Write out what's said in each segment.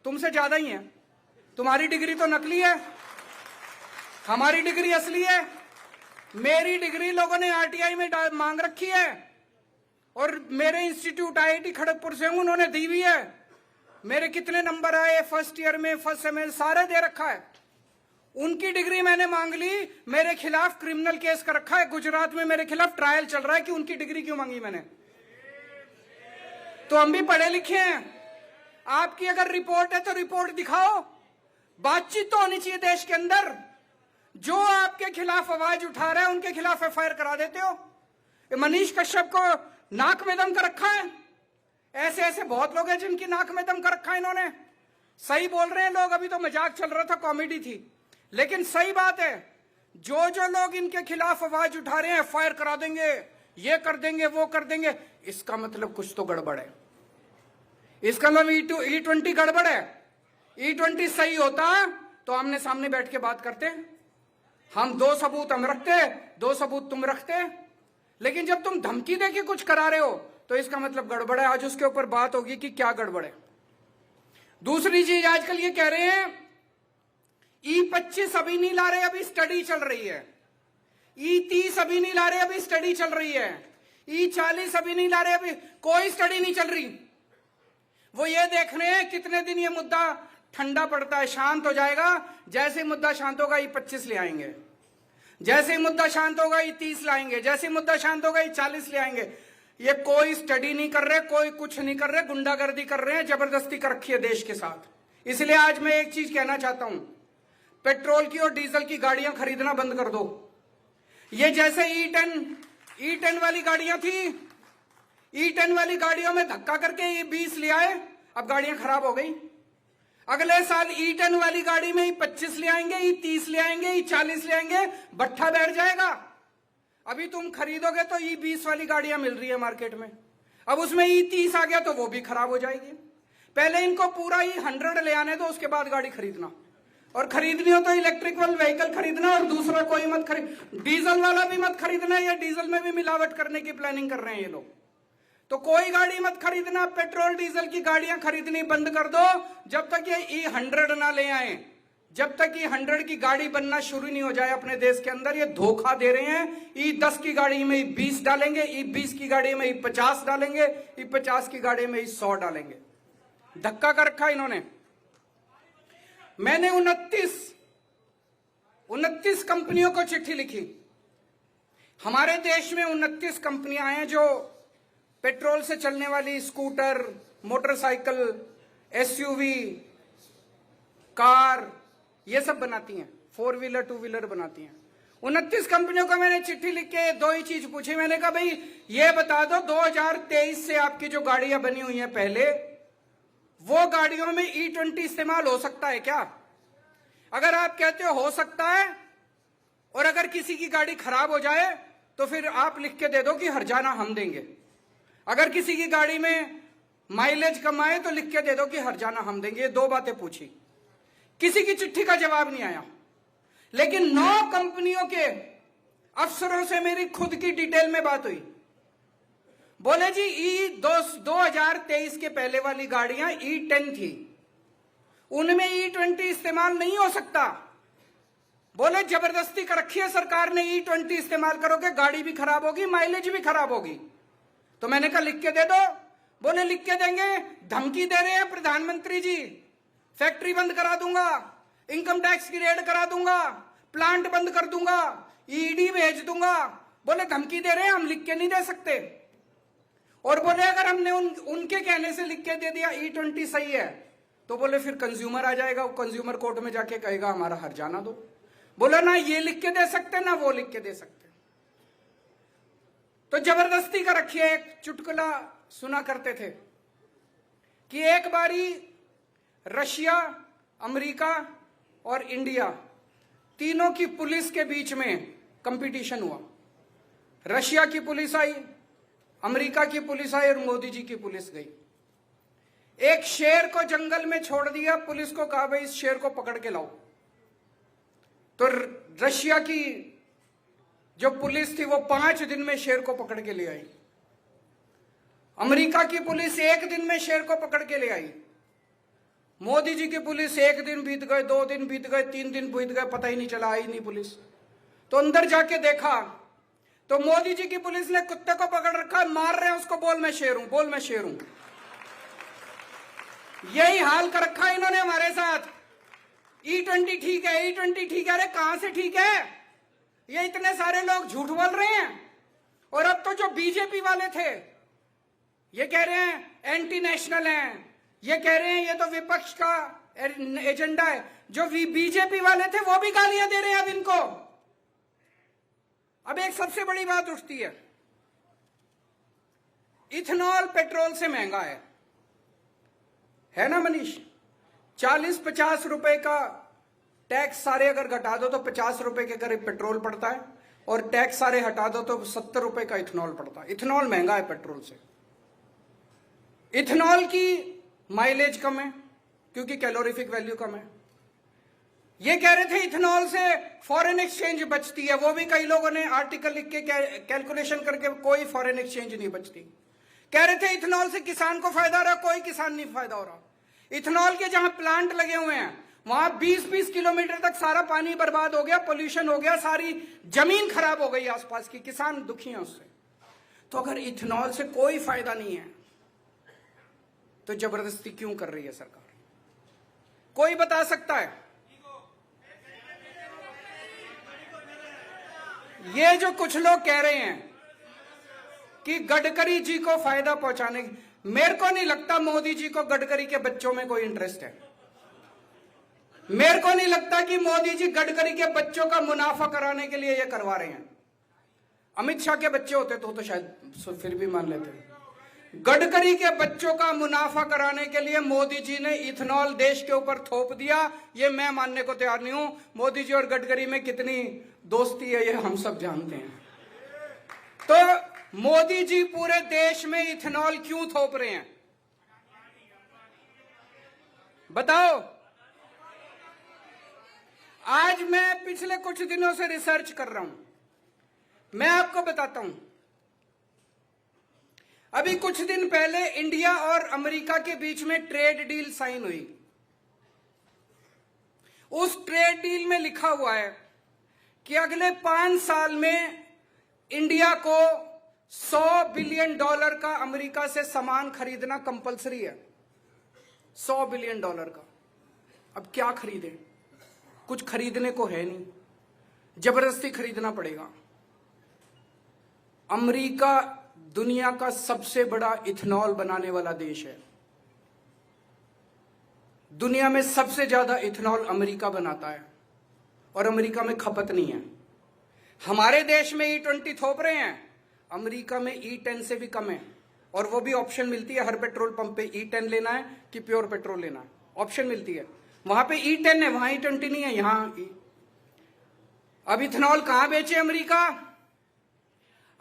तुमसे ज्यादा ही है। तुम्हारी डिग्री तो नकली है, हमारी डिग्री असली है। मेरी डिग्री लोगों ने आरटीआई में मांग रखी है और मेरे इंस्टीट्यूट आईआईटी खड़गपुर से उन्होंने दी हुई है। मेरे कितने नंबर आए फर्स्ट ईयर में, फर्स्ट सेमेस्टर, सारे दे रखा है। उनकी डिग्री मैंने मांग ली, मेरे खिलाफ क्रिमिनल केस कर रखा है। गुजरात में मेरे खिलाफ ट्रायल चल रहा है कि उनकी डिग्री क्यों मांगी मैंने। तो हम भी पढ़े लिखे हैं। आपकी अगर रिपोर्ट है तो रिपोर्ट दिखाओ। बातचीत तो होनी चाहिए देश के अंदर। जो आपके खिलाफ आवाज उठा रहे हैं उनके खिलाफ एफआईआर करा देते हो। मनीष कश्यप को नाक में दम कर रखा है। ऐसे ऐसे बहुत लोग हैं जिनकी नाक में दम कर रखा है इन्होंने। सही बोल रहे हैं लोग, अभी तो मजाक चल रहा था, कॉमेडी थी, लेकिन सही बात है। जो जो लोग इनके खिलाफ आवाज उठा रहे हैं एफआईआर करा देंगे, ये कर देंगे, वो कर देंगे, इसका मतलब कुछ तो गड़बड़ है। इसका मतलब E20 गड़बड़ है। E20 सही होता तो आमने सामने बैठ के बात करते। हम दो सबूत हम रखते, दो सबूत तुम रखते। लेकिन जब तुम धमकी देके कुछ करा रहे हो तो इसका मतलब गड़बड़ है। आज उसके ऊपर बात होगी कि क्या गड़बड़ है। दूसरी चीज, आजकल ये कह रहे हैं E25 अभी नहीं ला रहे, अभी स्टडी चल रही है। E30 अभी नहीं ला रहे, अभी स्टडी चल रही है। E40 अभी नहीं ला रहे, अभी कोई स्टडी नहीं चल रही। वो ये देख रहे हैं कितने दिन ये मुद्दा ठंडा पड़ता है, शांत हो जाएगा। जैसे ही मुद्दा शांत होगा E25 ले आएंगे, जैसे ही मुद्दा शांत होगा E30 लाएंगे, जैसे ही मुद्दा शांत होगा E40 ले आएंगे। ये कोई स्टडी नहीं कर रहे, कोई कुछ नहीं कर रहे, गुंडागर्दी कर रहे हैं, जबरदस्ती कर रखी है देश के साथ। इसलिए आज मैं एक चीज कहना चाहता हूं, पेट्रोल की और डीजल की गाड़ियां खरीदना बंद कर दो। ये जैसे E10 वाली गाड़ियां थी, E10 वाली गाड़ियों में धक्का करके E20 ले आए, अब गाड़ियां खराब हो गई। अगले साल E10 वाली गाड़ी में E25 ले आएंगे, E30 ले आएंगे, E40 ले आएंगे, भट्ठा बैठ जाएगा। अभी तुम खरीदोगे तो E20 वाली गाड़ियां मिल रही है मार्केट में, अब उसमें E30 आ गया तो वो भी खराब हो जाएगी। पहले इनको पूरा E100 ले आने दो, उसके बाद गाड़ी खरीदना। और खरीदनी हो तो इलेक्ट्रिकल व्हीकल खरीदना, और दूसरा कोई मत खरीद, डीजल वाला भी मत खरीदना। या डीजल में भी मिलावट करने की प्लानिंग कर रहे हैं ये लोग, तो कोई गाड़ी मत खरीदना। पेट्रोल डीजल की गाड़ियां खरीदनी बंद कर दो जब तक ये E100 ना ले आए। जब तक E100 की गाड़ी बनना शुरू नहीं हो जाए अपने देश के अंदर। ये धोखा दे रहे हैं। E10 की गाड़ी में E20 डालेंगे, E20 की गाड़ी में E50 डालेंगे, E50 की गाड़ी में E100 डालेंगे। धक्का कर रखा इन्होंने। मैंने 29 कंपनियों को चिट्ठी लिखी। हमारे देश में 29 कंपनियां हैं जो पेट्रोल से चलने वाली स्कूटर, मोटरसाइकिल, एसयूवी, कार, ये सब बनाती हैं, 4 व्हीलर 2 व्हीलर बनाती हैं। 29 कंपनियों को मैंने चिट्ठी लिख के दो ही चीज पूछी। मैंने कहा भाई ये बता दो 2023 से आपकी जो गाड़ियां बनी हुई हैं पहले, वो गाड़ियों में E20 इस्तेमाल हो सकता है क्या? अगर आप कहते हो सकता है, और अगर किसी की गाड़ी खराब हो जाए तो फिर आप लिख के दे दो कि हर्जाना हम देंगे। अगर किसी की गाड़ी में माइलेज कम आए तो लिख के दे दो कि हर्जाना हम देंगे। ये दो बातें पूछी, किसी की चिट्ठी का जवाब नहीं आया। लेकिन 9 कंपनियों के अफसरों से मेरी खुद की डिटेल में बात हुई। बोले जी E2023 के पहले वाली गाड़ियां E10 थी, उनमें E20 इस्तेमाल नहीं हो सकता। बोले जबरदस्ती कर रखी है सरकार ने, E20 इस्तेमाल करोगे गाड़ी भी खराब होगी, माइलेज भी खराब होगी। तो मैंने कहा लिख के दे दो। बोले लिख के देंगे, धमकी दे रहे हैं प्रधानमंत्री जी, फैक्ट्री बंद करा दूंगा, इनकम टैक्स की रेड करा दूंगा, प्लांट बंद कर दूंगा, ईडी भेज दूंगा। बोले धमकी दे रहे हैं, हम लिख के नहीं दे सकते। और बोले अगर हमने उनके कहने से लिख के दे दिया E20 सही है, तो बोले फिर कंज्यूमर आ जाएगा, कंज्यूमर कोर्ट में जाके कहेगा हमारा हर्जाना दो। बोला ना ये लिख के दे सकते ना वो लिख के दे सकते। तो जबरदस्ती का रखिए। एक चुटकुला सुना करते थे कि एक बारी रशिया, अमेरिका और इंडिया तीनों की पुलिस के बीच में कंपटीशन हुआ। रशिया की पुलिस आई, अमेरिका की पुलिस आई और मोदी जी की पुलिस गई। एक शेर को जंगल में छोड़ दिया, पुलिस को कहा भाई इस शेर को पकड़ के लाओ। तो रशिया की जो पुलिस थी वो 5 दिन में शेर को पकड़ के ले आई। अमेरिका की पुलिस 1 दिन में शेर को पकड़ के ले आई। मोदी जी की पुलिस 1 दिन बीत गए, 2 दिन बीत गए, 3 दिन बीत गए, पता ही नहीं चला, आई नहीं पुलिस। तो अंदर जाके देखा तो मोदी जी की पुलिस ने कुत्ते को पकड़ रखा है, मार रहे हैं उसको, बोल मैं शेर हूं, बोल मैं शेर हूं। यही हाल कर रखा है इन्होंने हमारे साथ। E20 ठीक है, E20 ठीक है। अरे कहां से ठीक है? ये इतने सारे लोग झूठ बोल रहे हैं। और अब तो जो बीजेपी वाले थे ये कह रहे हैं एंटी नेशनल हैं, ये कह रहे हैं ये तो विपक्ष का एजेंडा है। जो बीजेपी वाले थे वो भी गालियां दे रहे हैं अब इनको। अब एक सबसे बड़ी बात उठती है, इथेनॉल पेट्रोल से महंगा है ना मनीष? 40-50 रुपए का टैक्स सारे अगर घटा दो तो 50 रुपए के करीब पेट्रोल पड़ता है, और टैक्स सारे हटा दो तो 70 रुपए का इथेनॉल पड़ता है। इथेनॉल महंगा है पेट्रोल से। इथेनॉल की माइलेज कम है क्योंकि कैलोरीफिक वैल्यू कम है। ये कह रहे थे इथेनॉल से फॉरेन एक्सचेंज बचती है, वो भी कई लोगों ने आर्टिकल लिख के कैलकुलेशन करके, कोई फॉरेन एक्सचेंज नहीं बचती। कह रहे थे इथेनॉल से किसान को फायदा हो रहा, कोई किसान नहीं फायदा हो रहा। इथेनॉल के जहां प्लांट लगे हुए हैं वहां 20-20 किलोमीटर तक सारा पानी बर्बाद हो गया, पोल्यूशन हो गया, सारी जमीन खराब हो गई आसपास की, किसान दुखी हैं उससे। तो अगर इथेनॉल से कोई फायदा नहीं है तो जबरदस्ती क्यों कर रही है सरकार? कोई बता सकता है? ये जो कुछ लोग कह रहे हैं कि गडकरी जी को फायदा पहुंचाने, मेरे को नहीं लगता मोदी जी को गडकरी के बच्चों में कोई इंटरेस्ट है। मेरे को नहीं लगता कि मोदी जी गडकरी के बच्चों का मुनाफा कराने के लिए ये करवा रहे हैं। अमित शाह के बच्चे होते तो शायद फिर भी मान लेते। गडकरी के बच्चों का मुनाफा कराने के लिए मोदी जी ने इथेनॉल देश के ऊपर थोप दिया, ये मैं मानने को तैयार नहीं हूं। मोदी जी और गडकरी में कितनी दोस्ती है ये हम सब जानते हैं। तो मोदी जी पूरे देश में इथेनॉल क्यों थोप रहे हैं बताओ? आज मैं पिछले कुछ दिनों से रिसर्च कर रहा हूं, मैं आपको बताता हूं। अभी कुछ दिन पहले इंडिया और अमेरिका के बीच में ट्रेड डील साइन हुई। उस ट्रेड डील में लिखा हुआ है कि अगले 5 साल में इंडिया को $100 बिलियन का अमेरिका से सामान खरीदना कंपलसरी है। $100 बिलियन का। अब क्या खरीदें? कुछ खरीदने को है नहीं, जबरदस्ती खरीदना पड़ेगा। अमेरिका दुनिया का सबसे बड़ा इथेनॉल बनाने वाला देश है। दुनिया में सबसे ज्यादा इथेनॉल अमेरिका बनाता है और अमेरिका में खपत नहीं है। हमारे देश में E20 थोप रहे हैं, अमेरिका में E10 से भी कम है, और वो भी ऑप्शन मिलती है हर पेट्रोल पंप पे, E10 लेना है कि प्योर पेट्रोल लेना है, ऑप्शन मिलती है। वहां पे E10 है, वहां E20 नहीं है, यहां अब इथेनॉल कहां बेचे अमेरिका?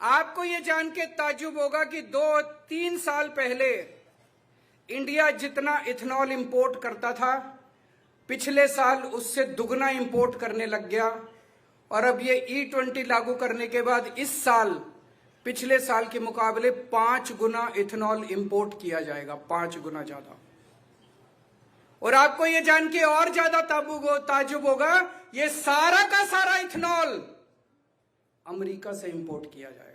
आपको यह जान के ताज्जुब होगा कि 2-3 साल पहले इंडिया जितना इथेनॉल इंपोर्ट करता था, पिछले साल उससे दुगना इंपोर्ट करने लग गया। और अब ये E20 लागू करने के बाद इस साल पिछले साल के मुकाबले 5 गुना इथेनॉल इंपोर्ट किया जाएगा, 5 गुना ज्यादा। और आपको ये जान के और ज्यादा ताज्जुब होगा, ये सारा का सारा इथेनॉल अमेरिका से इंपोर्ट किया जाएगा।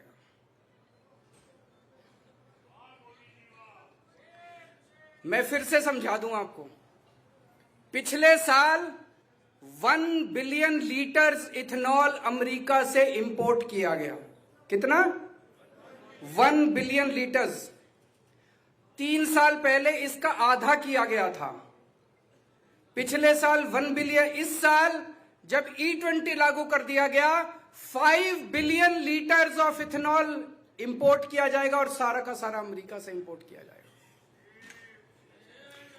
मैं फिर से समझा दूं आपको, पिछले साल 1 बिलियन लीटर्स इथेनॉल अमेरिका से इंपोर्ट किया गया। कितना? 1 बिलियन लीटर्स। 3 साल पहले इसका आधा किया गया था। पिछले साल 1 बिलियन, इस साल जब E20 लागू कर दिया गया 5 billion litres of ethanol import किया जाएगा, और सारा का सारा अमेरिका से इंपोर्ट किया जाएगा।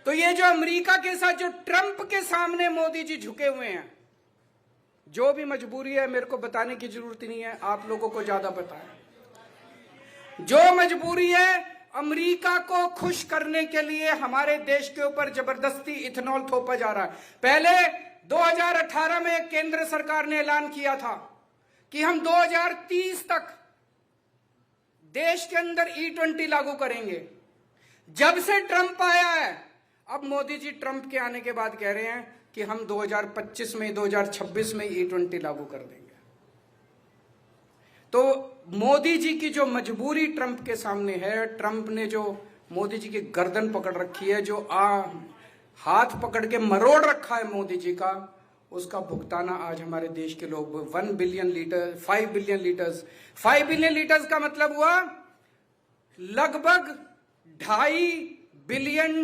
तो ये जो अमेरिका के साथ जो ट्रंप के सामने मोदी जी झुके हुए हैं, जो भी मजबूरी है मेरे को बताने की जरूरत नहीं है, आप लोगों को ज्यादा पता है। जो मजबूरी है, अमेरिका को खुश करने के लिए हमारे देश के ऊपर जबरदस्ती इथेनॉल थोपा जा रहा है। पहले 2018 में केंद्र सरकार ने ऐलान किया था कि हम 2030 तक देश के अंदर E20 लागू करेंगे। जब से ट्रंप आया है, अब मोदी जी ट्रंप के आने के बाद कह रहे हैं कि हम 2025 में 2026 में E20 लागू कर देंगे। तो मोदी जी की जो मजबूरी ट्रंप के सामने है, ट्रंप ने जो मोदी जी की गर्दन पकड़ रखी है, जो हाथ पकड़ के मरोड़ रखा है मोदी जी का, उसका भुगताना आज हमारे देश के लोग 1 billion litre 5 billion litres 5 billion litres का मतलब हुआ लगभग $2.5 बिलियन।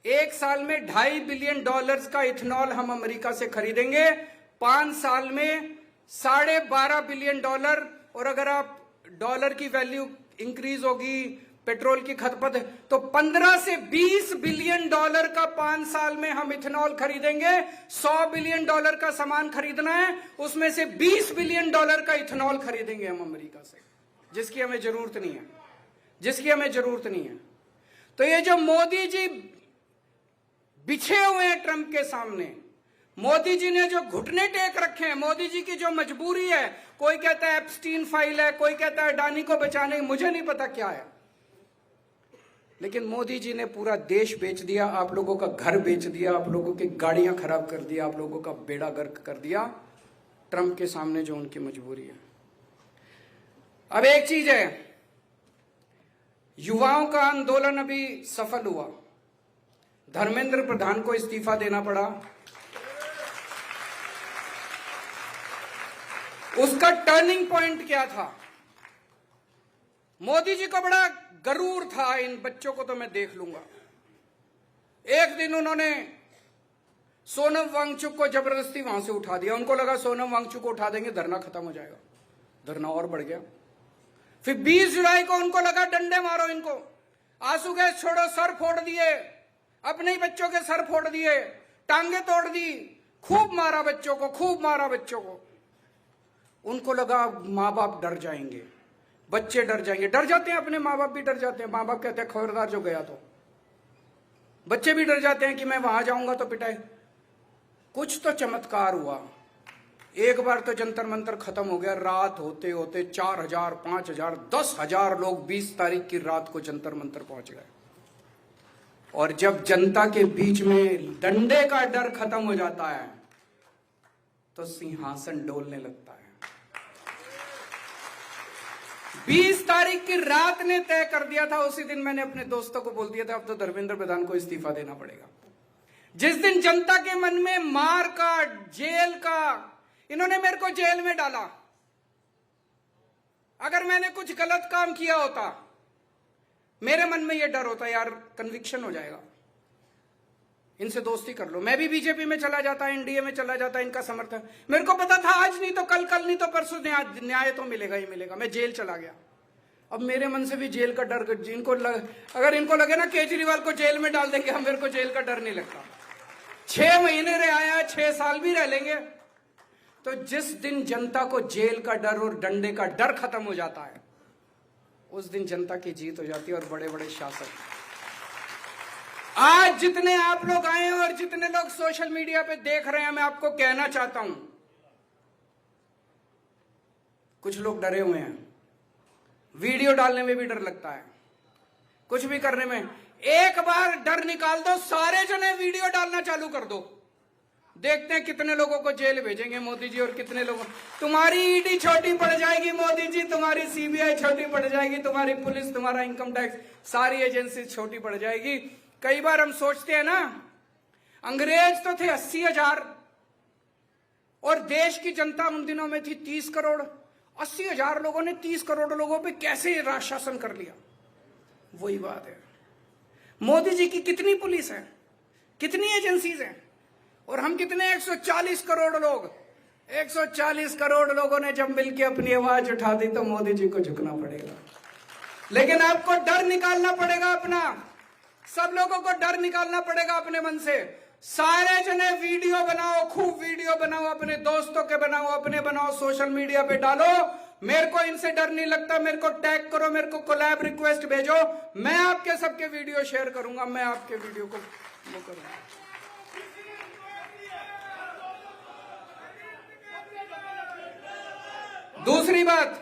एक साल में $2.5 बिलियन का इथेनॉल हम अमेरिका से खरीदेंगे। 5 साल में $12.5 बिलियन। और अगर आप डॉलर की वैल्यू इंक्रीज होगी, पेट्रोल की खपत, तो 15 से 20 बिलियन डॉलर का 5 साल में हम इथेनॉल खरीदेंगे। $100 बिलियन का सामान खरीदना है, उसमें से $20 बिलियन का इथेनॉल खरीदेंगे हम अमेरिका से, जिसकी हमें जरूरत नहीं है, जिसकी हमें जरूरत नहीं है। तो ये जो मोदी जी बिछे हुए हैं ट्रंप के सामने, मोदी जी ने जो घुटने टेक रखे हैं, मोदी जी की जो मजबूरी है, कोई कहता है एप्स्टीन फाइल है, कोई कहता है अडानी को बचाने, मुझे नहीं पता क्या है, लेकिन मोदी जी ने पूरा देश बेच दिया, आप लोगों का घर बेच दिया, आप लोगों की गाड़ियां खराब कर दिया, आप लोगों का बेड़ा गर्क कर दिया, ट्रंप के सामने जो उनकी मजबूरी है। अब एक चीज है, युवाओं का आंदोलन अभी सफल हुआ, धर्मेंद्र प्रधान को इस्तीफा देना पड़ा। उसका टर्निंग पॉइंट क्या था? मोदी जी को बड़ा गरूर था, इन बच्चों को तो मैं देख लूंगा। एक दिन उन्होंने सोनम वांगचुक को जबरदस्ती वहां से उठा दिया, उनको लगा सोनम वांगचुक को उठा देंगे धरना खत्म हो जाएगा, धरना और बढ़ गया। फिर 20 जुलाई को उनको लगा डंडे मारो इनको, आंसू गैस छोड़ो, सर फोड़ दिए, अपने ही बच्चों के सर फोड़ दिए, टांगे तोड़ दी, खूब मारा बच्चों को, खूब मारा बच्चों को। उनको लगा माँ बाप डर जाएंगे, बच्चे डर जाएंगे, डर जाते हैं, अपने माँ बाप भी डर जाते हैं। माँ बाप कहते हैं खबरदार जो गया तो, बच्चे भी डर जाते हैं कि मैं वहां जाऊंगा तो पिटाई। कुछ तो चमत्कार हुआ, एक बार तो जंतर मंतर खत्म हो गया, रात होते होते 4000, 5000, 10,000 लोग 20 तारीख की रात को जंतर मंतर पहुंच गए। और जब जनता के बीच में डंडे का डर खत्म हो जाता है तो सिंहासन डोलने लगता है। 20 तारीख की रात ने तय कर दिया था, उसी दिन मैंने अपने दोस्तों को बोल दिया था अब तो धर्मेंद्र प्रधान को इस्तीफा देना पड़ेगा। जिस दिन जनता के मन में मार का, जेल का, इन्होंने मेरे को जेल में डाला, अगर मैंने कुछ गलत काम किया होता, मेरे मन में यह डर होता यार कन्विक्शन हो जाएगा, इनसे दोस्ती कर लो, मैं भी बीजेपी में चला जाता, एनडीए में चला जाता, इनका समर्थन। मेरे को पता था आज नहीं तो कल, कल नहीं तो परसों न्याय तो मिलेगा ही मिलेगा, मैं जेल चला गया। अब मेरे मन से भी जेल का डर, अगर इनको लगे ना केजरीवाल को जेल में डाल देंगे, हम, मेरे को जेल का डर नहीं लगता। 6 महीने रह आया, 6 साल भी रह लेंगे। तो जिस दिन जनता को जेल का डर और डंडे का डर खत्म हो जाता है, उस दिन जनता की जीत हो जाती है। और बड़े बड़े शासक, आज जितने आप लोग आए हैं और जितने लोग सोशल मीडिया पे देख रहे हैं, मैं आपको कहना चाहता हूं, कुछ लोग डरे हुए हैं, वीडियो डालने में भी डर लगता है, कुछ भी करने में। एक बार डर निकाल दो, सारे जने वीडियो डालना चालू कर दो, देखते हैं कितने लोगों को जेल भेजेंगे मोदी जी और कितने लोगों। तुम्हारी ईडी छोटी पड़ जाएगी मोदी जी, तुम्हारी सीबीआई छोटी पड़ जाएगी, तुम्हारी पुलिस, तुम्हारा इनकम टैक्स, सारी एजेंसी छोटी पड़ जाएगी। कई बार हम सोचते हैं ना, अंग्रेज तो थे 80,000 और देश की जनता उन दिनों में थी 30 करोड़। 80,000 लोगों ने 30 करोड़ लोगों पे कैसे राज शासन कर लिया? वही बात है, मोदी जी की कितनी पुलिस है, कितनी एजेंसीज हैं, और हम कितने 140 करोड़ लोग। 140 करोड़ लोगों ने जब मिलकर अपनी आवाज उठा दी तो मोदी जी को झुकना पड़ेगा। लेकिन आपको डर निकालना पड़ेगा अपना, सब लोगों को डर निकालना पड़ेगा अपने मन से। सारे जने वीडियो बनाओ, खूब वीडियो बनाओ, अपने दोस्तों के बनाओ, अपने बनाओ, सोशल मीडिया पे डालो। मेरे को इनसे डर नहीं लगता, मेरे को टैग करो, मेरे को कोलैब रिक्वेस्ट भेजो, मैं आपके सबके वीडियो शेयर करूंगा, मैं आपके वीडियो को वो करूंगा। दूसरी बात,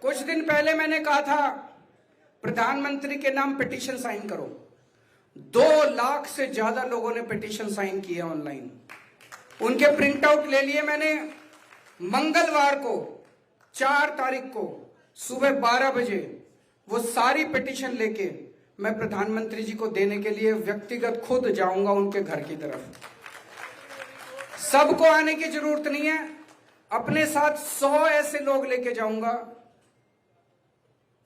कुछ दिन पहले मैंने कहा था प्रधानमंत्री के नाम पिटीशन साइन करो। 2 लाख से ज्यादा लोगों ने पिटीशन साइन किए ऑनलाइन। उनके प्रिंट आउट ले लिए मैंने। मंगलवार को 4 तारीख को सुबह 12 बजे वो सारी पिटीशन लेके मैं प्रधानमंत्री जी को देने के लिए व्यक्तिगत खुद जाऊंगा उनके घर की तरफ। सबको आने की जरूरत नहीं है, अपने साथ 100 ऐसे लोग लेके जाऊंगा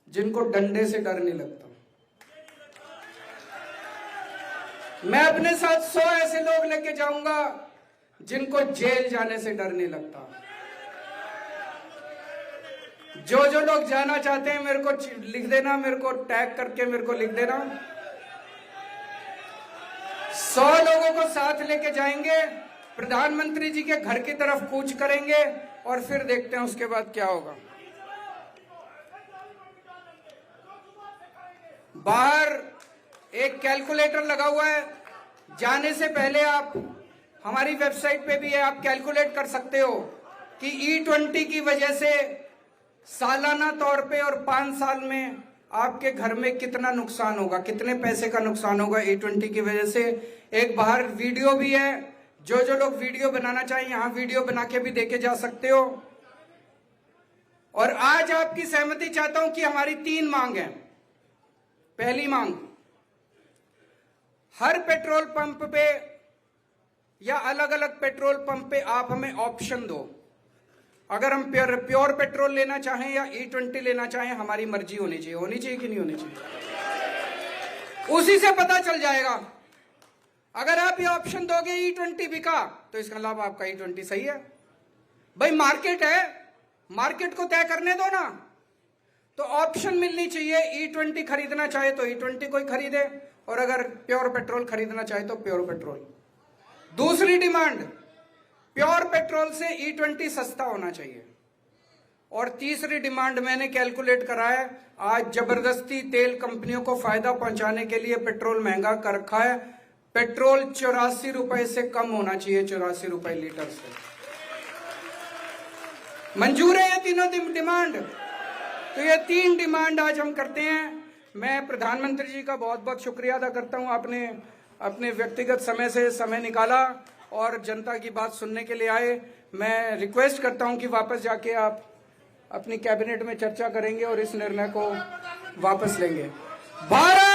जिनको डंडे से डर नहीं लगता। मैं अपने साथ 100 ऐसे लोग लेके जाऊंगा जिनको जेल जाने से डर नहीं लगता। जो जो लोग जाना चाहते हैं मेरे को लिख देना, मेरे को टैग करके मेरे को लिख देना। 100 लोगों को साथ लेके जाएंगे, प्रधानमंत्री जी के घर की तरफ कूच करेंगे और फिर देखते हैं उसके बाद क्या होगा। बाहर एक कैलकुलेटर लगा हुआ है, जाने से पहले आप हमारी वेबसाइट पे भी है, आप कैलकुलेट कर सकते हो कि E20 की वजह से सालाना तौर पे और 5 साल में आपके घर में कितना नुकसान होगा, कितने पैसे का नुकसान होगा E20 की वजह से। एक बाहर वीडियो भी है, जो जो लोग वीडियो बनाना चाहिए यहां वीडियो बना के भी देखे जा सकते हो। और आज आपकी सहमति चाहता हूं कि हमारी 3 मांग है। पहली मांग, हर पेट्रोल पंप पे या अलग अलग पेट्रोल पंप पे आप हमें ऑप्शन दो। अगर हम प्योर पेट्रोल लेना चाहें या E20 लेना चाहें, हमारी मर्जी होनी चाहिए। होनी चाहिए कि नहीं होनी चाहिए? उसी से पता चल जाएगा। अगर आप ये ऑप्शन दोगे E20 बिका, तो इसका मतलब आपका E20 सही है। भाई मार्केट है, मार्केट को तय करने दो ना। तो ऑप्शन मिलनी चाहिए, E20 खरीदना चाहे तो E20 कोई खरीदे, और अगर प्योर पेट्रोल खरीदना चाहे तो प्योर पेट्रोल। दूसरी डिमांड, प्योर पेट्रोल से E20 सस्ता होना चाहिए। और तीसरी डिमांड मैंने कैलकुलेट करा है, आज जबरदस्ती तेल कंपनियों को फायदा पहुंचाने के लिए पेट्रोल महंगा कर रखा है। पेट्रोल 84 रुपए से कम होना चाहिए, 84 रुपए लीटर से। मंजूर है ये तीनों डिमांड? तो ये 3 डिमांड आज हम करते हैं। मैं प्रधानमंत्री जी का बहुत बहुत शुक्रिया अदा करता हूं, आपने अपने व्यक्तिगत समय से समय निकाला और जनता की बात सुनने के लिए आए। मैं रिक्वेस्ट करता हूं कि वापस जाके आप अपनी कैबिनेट में चर्चा करेंगे और इस निर्णय को वापस लेंगे। भारत